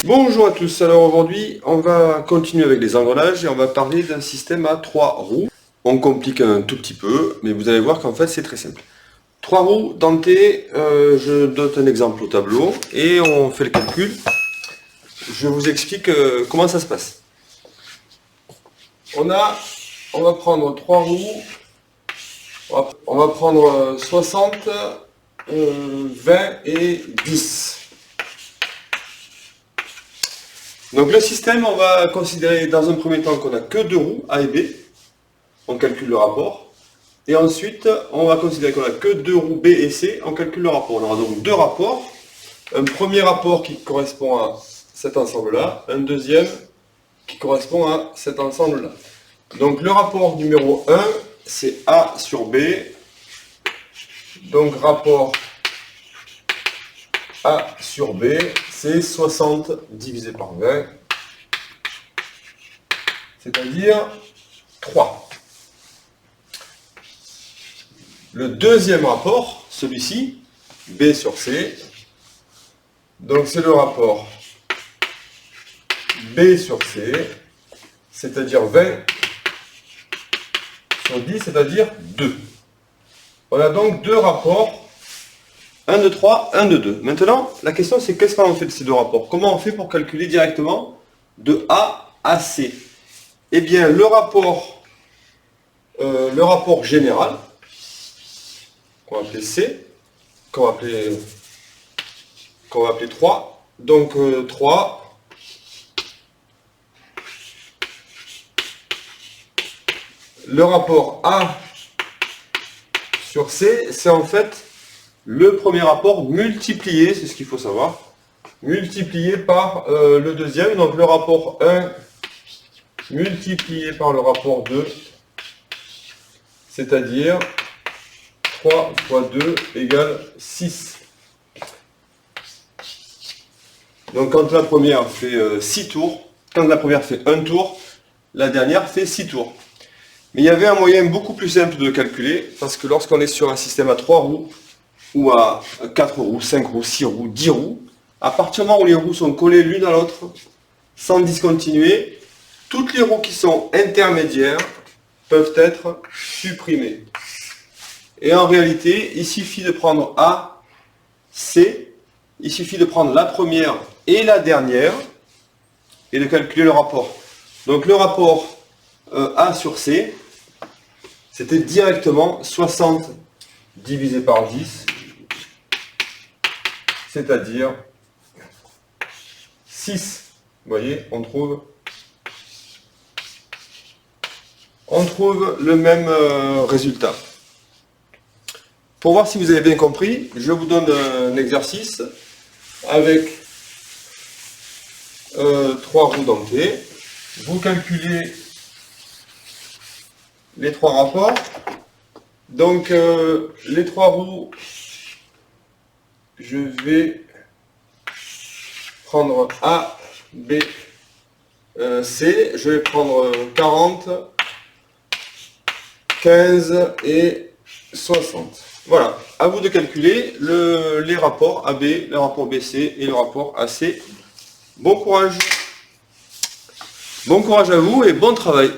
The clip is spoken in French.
Bonjour à tous, alors aujourd'hui on va continuer avec les engrenages et on va parler d'un système à 3 roues. On complique un tout petit peu, mais vous allez voir qu'en fait c'est très simple. 3 roues dentées, je donne un exemple au tableau et on fait le calcul. Je vous explique comment ça se passe. On va prendre 3 roues, on va prendre 60, 20 et 10. Donc le système, on va considérer dans un premier temps qu'on n'a que 2 roues, A et B. On calcule le rapport. Et ensuite, on va considérer qu'on n'a que 2 roues B et C, on calcule le rapport. On aura donc 2 rapports. Un premier rapport qui correspond à cet ensemble-là, un deuxième qui correspond à cet ensemble-là. Donc le rapport numéro 1, c'est A sur B. Donc rapport A sur B, c'est 60 divisé par 20, c'est-à-dire 3. Le deuxième rapport, celui-ci, B sur C, donc c'est le rapport B sur C, c'est-à-dire 20 sur 10, c'est-à-dire 2. On a donc 2 rapports. 1 de 3, 1 de 2. Maintenant, la question c'est qu'est-ce qu'on fait de ces 2 rapports? Comment on fait pour calculer directement de A à C? Eh bien, le rapport général, qu'on va appeler C, qu'on va appeler 3, donc 3, le rapport A sur C, c'est en fait le premier rapport multiplié, c'est ce qu'il faut savoir, multiplié par le deuxième, donc le rapport 1 multiplié par le rapport 2, c'est-à-dire 3 fois 2 égale 6. Donc quand la première fait 6 tours, quand la première fait 1 tour, la dernière fait 6 tours. Mais il y avait un moyen beaucoup plus simple de calculer, parce que lorsqu'on est sur un système à 3 roues, ou à 4 roues, 5 roues, 6 roues, 10 roues, à partir du moment où les roues sont collées l'une à l'autre, sans discontinuer, toutes les roues qui sont intermédiaires peuvent être supprimées. Et en réalité, il suffit de prendre A, C, il suffit de prendre la première et la dernière, et de calculer le rapport. Donc le rapport A sur C, c'était directement 60 divisé par 10, c'est-à-dire 6. Vous voyez, on trouve le même résultat. Pour voir si vous avez bien compris, je vous donne un exercice avec 3 roues dentées. Vous calculez les 3 rapports. Donc les 3 roues, je vais prendre A, B, C. Je vais prendre 40, 15 et 60. Voilà, à vous de calculer les rapports AB, le rapport BC et le rapport AC. Bon courage! Bon courage à vous et bon travail!